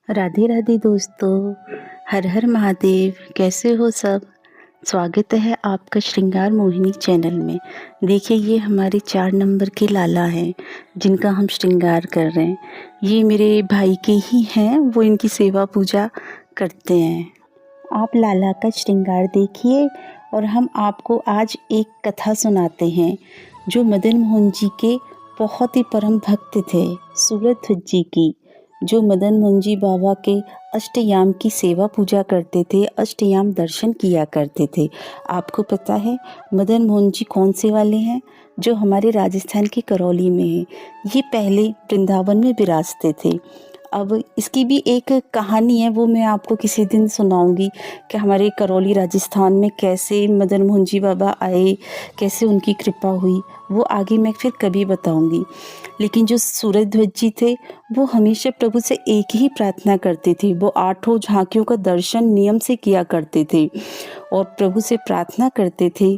राधे राधे दोस्तों। हर हर महादेव। कैसे हो सब? स्वागत है आपका श्रृंगार मोहिनी चैनल में। देखिए, ये हमारे 4 नंबर के लाला हैं जिनका हम श्रृंगार कर रहे हैं। ये मेरे भाई के ही हैं, वो इनकी सेवा पूजा करते हैं। आप लाला का श्रृंगार देखिए और हम आपको आज एक कथा सुनाते हैं जो मदन मोहन जी के बहुत ही परम भक्त थे, सूरध्वज जी की, जो मदन मोहन जी बाबा के अष्टयाम की सेवा पूजा करते थे, अष्टयाम दर्शन किया करते थे। आपको पता है मदन मोहन जी कौन से वाले हैं? जो हमारे राजस्थान के करौली में है। ये पहले वृंदावन में विराजते थे। अब इसकी भी एक कहानी है, वो मैं आपको किसी दिन सुनाऊंगी कि हमारे करौली राजस्थान में कैसे मदन मोहन जी बाबा आए, कैसे उनकी कृपा हुई, वो आगे मैं फिर कभी बताऊंगी। लेकिन जो सूरध्वज जी थे वो हमेशा प्रभु से एक ही प्रार्थना करते थे। वो 8 झांकियों का दर्शन नियम से किया करते थे और प्रभु से प्रार्थना करते थे,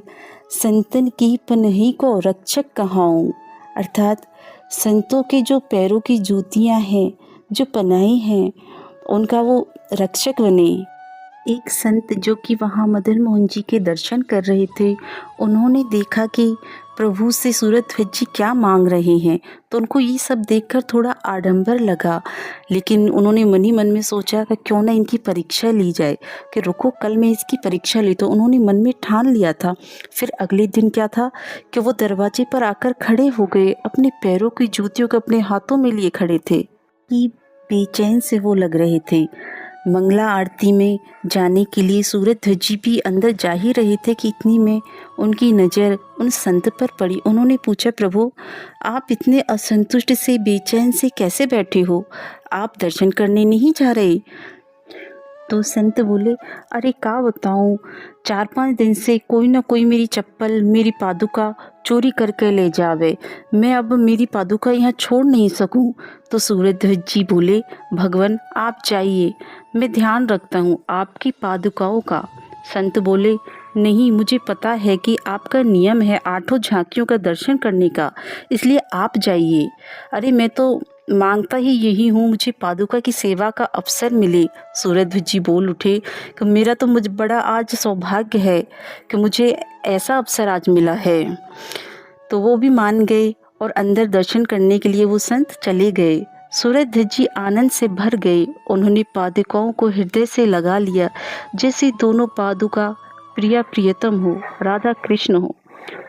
संतन की पनही को रक्षक कहाऊं। अर्थात संतों के जो पैरों की जूतियां हैं, जो पनाही हैं, उनका वो रक्षक बने। एक संत जो कि वहाँ मदन मोहन जी के दर्शन कर रहे थे, उन्होंने देखा कि प्रभु से सूरध्वज जी क्या मांग रहे हैं, तो उनको ये सब देखकर थोड़ा आडंबर लगा। लेकिन उन्होंने मन ही मन में सोचा कि क्यों ना इनकी परीक्षा ली जाए, कि रुको कल मैं इसकी परीक्षा ली। तो उन्होंने मन में ठान लिया था। फिर अगले दिन क्या था कि वो दरवाजे पर आकर खड़े हो गए, अपने पैरों की जूतियों को अपने हाथों में लिए खड़े थे कि बेचैन से वो लग रहे थे। मंगला आरती में जाने के लिए सूरध्वज जी भी अंदर जा ही रहे थे कि इतनी में उनकी नज़र उन संत पर पड़ी। उन्होंने पूछा, प्रभु आप इतने असंतुष्ट से बेचैन से कैसे बैठे हो? आप दर्शन करने नहीं जा रहे? तो संत बोले, अरे क्या बताऊं, 4-5 दिन से कोई ना कोई मेरी चप्पल, मेरी पादुका चोरी करके ले जावे। मैं अब मेरी पादुका यहाँ छोड़ नहीं सकूं। तो सूरध्वज जी बोले, भगवान आप जाइए, मैं ध्यान रखता हूँ आपकी पादुकाओं का। संत बोले, नहीं, मुझे पता है कि आपका नियम है 8 झांकियों का दर्शन करने का, इसलिए आप जाइए। अरे मैं तो मांगता ही यही हूँ, मुझे पादुका की सेवा का अवसर मिले। सूरध्वज जी बोल उठे कि मेरा तो मुझे बड़ा आज सौभाग्य है कि मुझे ऐसा अवसर आज मिला है। तो वो भी मान गए और अंदर दर्शन करने के लिए वो संत चले गए। सूरध्वज जी आनंद से भर गए। उन्होंने पादुकाओं को हृदय से लगा लिया, जैसे दोनों पादुका प्रिया प्रियतम हो, राधा कृष्ण हो।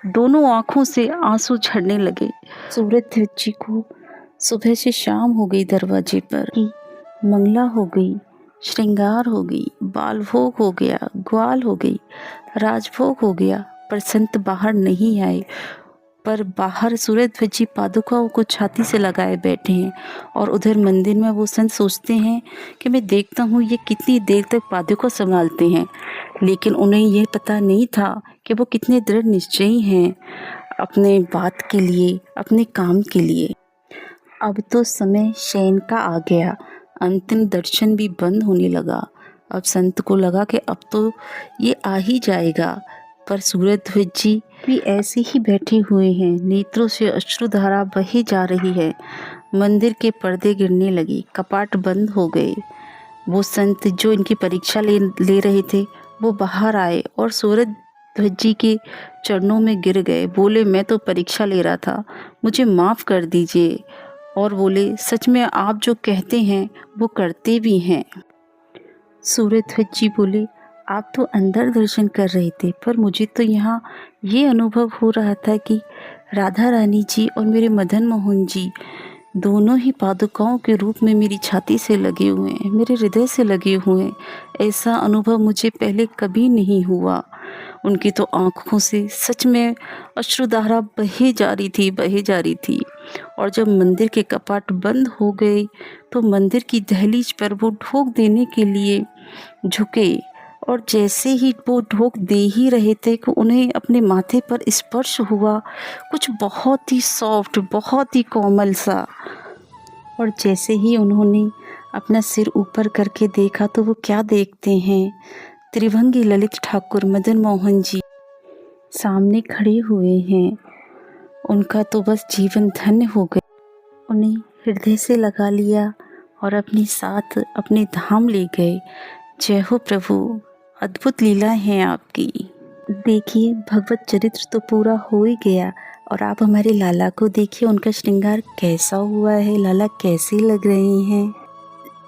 दोनों आँखों से आंसू झड़ने लगे। सूरध्वज जी को सुबह से शाम हो गई, दरवाजे पर कि मंगला हो गई, श्रृंगार हो गई, बाल भोग हो गया, ग्वाल हो गई, राजभोग हो गया, पर संत बाहर नहीं आए। पर बाहर सूरध्वज जी पादुकाओं को छाती से लगाए बैठे हैं और उधर मंदिर में वो संत सोचते हैं कि मैं देखता हूँ ये कितनी देर तक पादुका संभालते हैं। लेकिन उन्हें ये पता नहीं था कि वो कितने दृढ़ निश्चयी हैं अपने बात के लिए, अपने काम के लिए। अब तो समय शयन का आ गया, अंतिम दर्शन भी बंद होने लगा। अब संत को लगा कि अब तो ये आ ही जाएगा, पर सूरध्वज जी भी ऐसे ही बैठे हुए हैं, नेत्रों से अश्रुधारा बही जा रही है। मंदिर के पर्दे गिरने लगे, कपाट बंद हो गए। वो संत जो इनकी परीक्षा ले रहे थे, वो बाहर आए और सूरध्वज जी के चरणों में गिर गए। बोले, मैं तो परीक्षा ले रहा था, मुझे माफ़ कर दीजिए। और बोले, सच में आप जो कहते हैं वो करते भी हैं। सूरध्वज जी बोले, आप तो अंदर दर्शन कर रहे थे, पर मुझे तो यहाँ ये अनुभव हो रहा था कि राधा रानी जी और मेरे मदन मोहन जी दोनों ही पादुकाओं के रूप में मेरी छाती से लगे हुए हैं, मेरे हृदय से लगे हुए हैं। ऐसा अनुभव मुझे पहले कभी नहीं हुआ। उनकी तो आँखों से सच में अश्रुधारा बहे जा रही थी, बहे जा रही थी। और जब मंदिर के कपाट बंद हो गए तो मंदिर की दहलीज पर वो ढोक देने के लिए झुके और जैसे ही वो ढोक दे ही रहे थे कि उन्हें अपने माथे पर स्पर्श हुआ, कुछ बहुत ही सॉफ्ट, बहुत ही कोमल सा। और जैसे ही उन्होंने अपना सिर ऊपर करके देखा तो वो क्या देखते हैं, त्रिभंगी ललित ठाकुर मदन मोहन जी सामने खड़े हुए हैं। उनका तो बस जीवन धन्य हो गया। उन्हें हृदय से लगा लिया और अपने साथ अपने धाम ले गए। जय हो प्रभु, अद्भुत लीला है आपकी। देखिए, भगवत चरित्र तो पूरा हो ही गया और आप हमारे लाला को देखिए, उनका श्रृंगार कैसा हुआ है, लाला कैसे लग रहे हैं।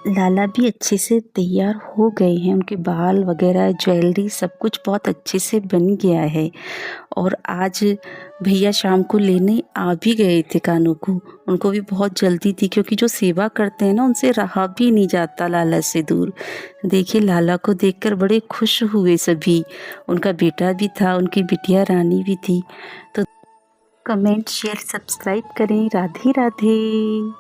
लाला भी अच्छे से तैयार हो गए हैं, उनके बाल वगैरह ज्वेलरी सब कुछ बहुत अच्छे से बन गया है। और आज भैया शाम को लेने आ भी गए थे कान्हा को, उनको भी बहुत जल्दी थी क्योंकि जो सेवा करते हैं ना उनसे रहा भी नहीं जाता लाला से दूर। देखिए लाला को देखकर बड़े खुश हुए सभी, उनका बेटा भी था, उनकी बिटिया रानी भी थी। तो कमेंट शेयर सब्सक्राइब करें। राधे राधे।